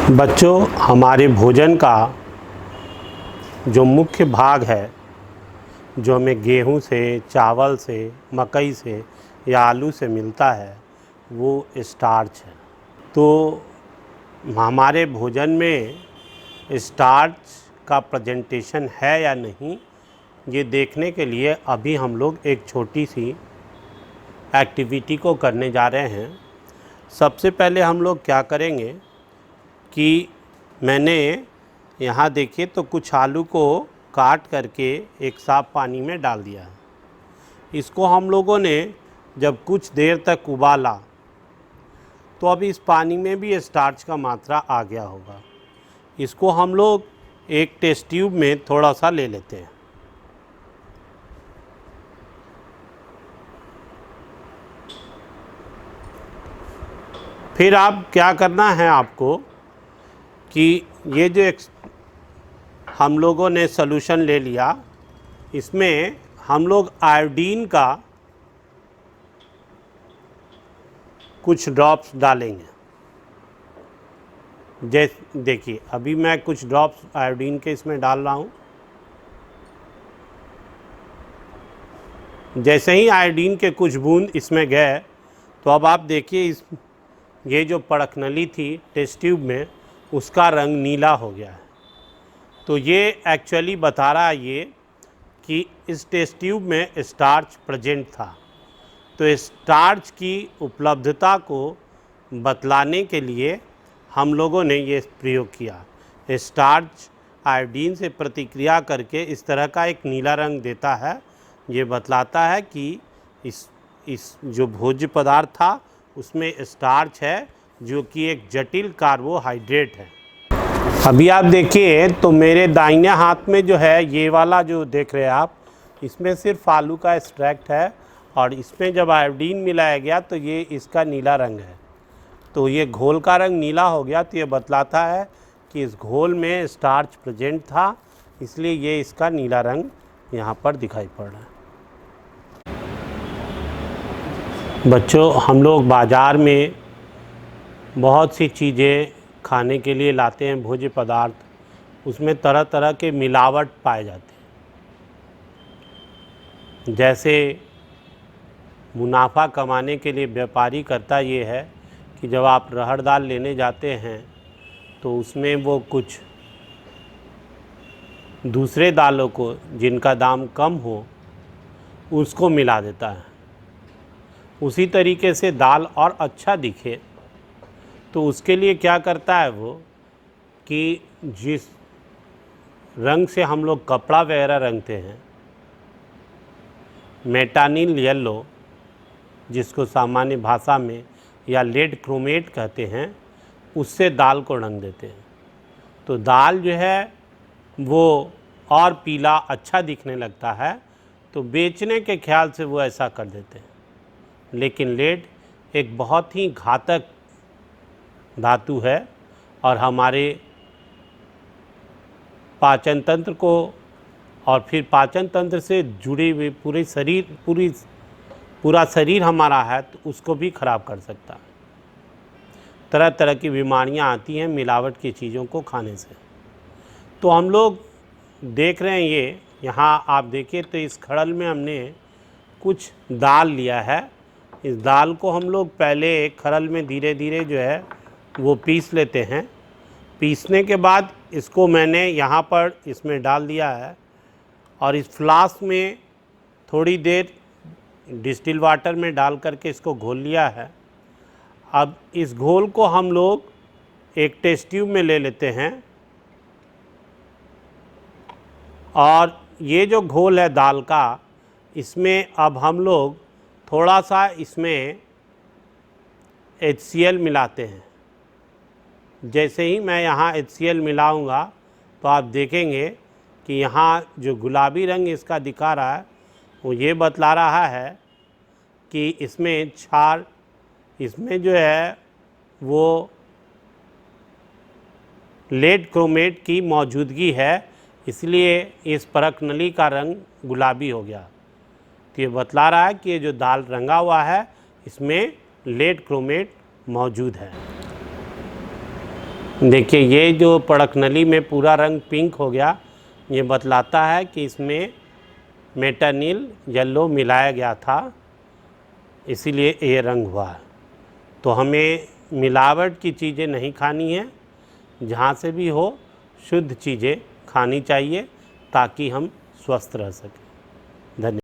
बच्चों, हमारे भोजन का जो मुख्य भाग है, जो हमें गेहूं से, चावल से, मकई से या आलू से मिलता है, वो स्टार्च है। तो हमारे भोजन में स्टार्च का प्रेजेंटेशन है या नहीं, ये देखने के लिए अभी हम लोग एक छोटी सी एक्टिविटी को करने जा रहे हैं। सबसे पहले हम लोग क्या करेंगे कि मैंने यहाँ देखिए तो कुछ आलू को काट करके एक साफ पानी में डाल दिया है। इसको हम लोगों ने जब कुछ देर तक उबाला तो अब इस पानी में भी स्टार्च का मात्रा आ गया होगा। इसको हम लोग एक टेस्ट ट्यूब में थोड़ा सा ले लेते हैं। फिर आप क्या करना है आपको कि ये जो हम लोगों ने सॉल्यूशन ले लिया, इसमें हम लोग आयोडीन का कुछ ड्रॉप्स डालेंगे। जैसे देखिए, अभी मैं कुछ ड्रॉप्स आयोडीन के इसमें डाल रहा हूँ। जैसे ही आयोडीन के कुछ बूंद इसमें गए तो अब आप देखिए ये जो परखनली थी टेस्ट ट्यूब में, उसका रंग नीला हो गया है। तो ये एक्चुअली बता रहा है ये कि इस टेस्ट ट्यूब में स्टार्च प्रेजेंट था। तो स्टार्च की उपलब्धता को बतलाने के लिए हम लोगों ने ये प्रयोग किया। स्टार्च आयोडीन से प्रतिक्रिया करके इस तरह का एक नीला रंग देता है। ये बतलाता है कि इस जो भोज्य पदार्थ था उसमें स्टार्च है, जो कि एक जटिल कार्बोहाइड्रेट है। अभी आप देखिए तो मेरे दाहिने हाथ में जो है, ये वाला जो देख रहे हैं आप, इसमें सिर्फ आलू का एक्सट्रैक्ट है और इसमें जब आयोडीन मिलाया गया तो ये इसका नीला रंग है। तो ये घोल का रंग नीला हो गया, तो ये बतलाता है कि इस घोल में स्टार्च प्रेजेंट था, इसलिए ये इसका नीला रंग यहाँ पर दिखाई पड़ रहा है। बच्चों, हम लोग बाज़ार में बहुत सी चीज़ें खाने के लिए लाते हैं, भोज्य पदार्थ, उसमें तरह तरह के मिलावट पाए जाते हैं। जैसे मुनाफा कमाने के लिए व्यापारी करता ये है कि जब आप रहड़ दाल लेने जाते हैं तो उसमें वो कुछ दूसरे दालों को जिनका दाम कम हो उसको मिला देता है। उसी तरीके से दाल और अच्छा दिखे तो उसके लिए क्या करता है वो कि जिस रंग से हम लोग कपड़ा वगैरह रंगते हैं, मेटानिल येलो, जिसको सामान्य भाषा में या लेड क्रोमेट कहते हैं, उससे दाल को रंग देते हैं। तो दाल जो है वो और पीला अच्छा दिखने लगता है, तो बेचने के ख्याल से वो ऐसा कर देते हैं। लेकिन लेड एक बहुत ही घातक धातु है और हमारे पाचन तंत्र को और फिर पाचन तंत्र से जुड़े हुए पूरा शरीर हमारा है, तो उसको भी ख़राब कर सकता है। तरह तरह की बीमारियां आती हैं मिलावट की चीज़ों को खाने से। तो हम लोग देख रहे हैं, ये यहाँ आप देखिए तो इस खड़ल में हमने कुछ दाल लिया है। इस दाल को हम लोग पहले खड़ल में धीरे धीरे जो है वो पीस लेते हैं। पीसने के बाद इसको मैंने यहाँ पर इसमें डाल दिया है और इस फ्लास्क में थोड़ी देर डिस्टिल वाटर में डाल करके इसको घोल लिया है। अब इस घोल को हम लोग एक टेस्ट ट्यूब में ले लेते हैं और ये जो घोल है दाल का, इसमें अब हम लोग थोड़ा सा इसमें HCl मिलाते हैं। जैसे ही मैं यहाँ HCl मिलाऊंगा तो आप देखेंगे कि यहाँ जो गुलाबी रंग इसका दिखा रहा है वो ये बतला रहा है कि इसमें इसमें जो है वो लेड क्रोमेट की मौजूदगी है, इसलिए इस परखनली का रंग गुलाबी हो गया। तो ये बतला रहा है कि ये जो दाल रंगा हुआ है इसमें लेड क्रोमेट मौजूद है। देखिए ये जो पड़कनली में पूरा रंग पिंक हो गया, ये बतलाता है कि इसमें मेटानिल येलो मिलाया गया था, इसीलिए ये रंग हुआ है। तो हमें मिलावट की चीज़ें नहीं खानी है, जहाँ से भी हो शुद्ध चीज़ें खानी चाहिए ताकि हम स्वस्थ रह सकें। धन्यवाद।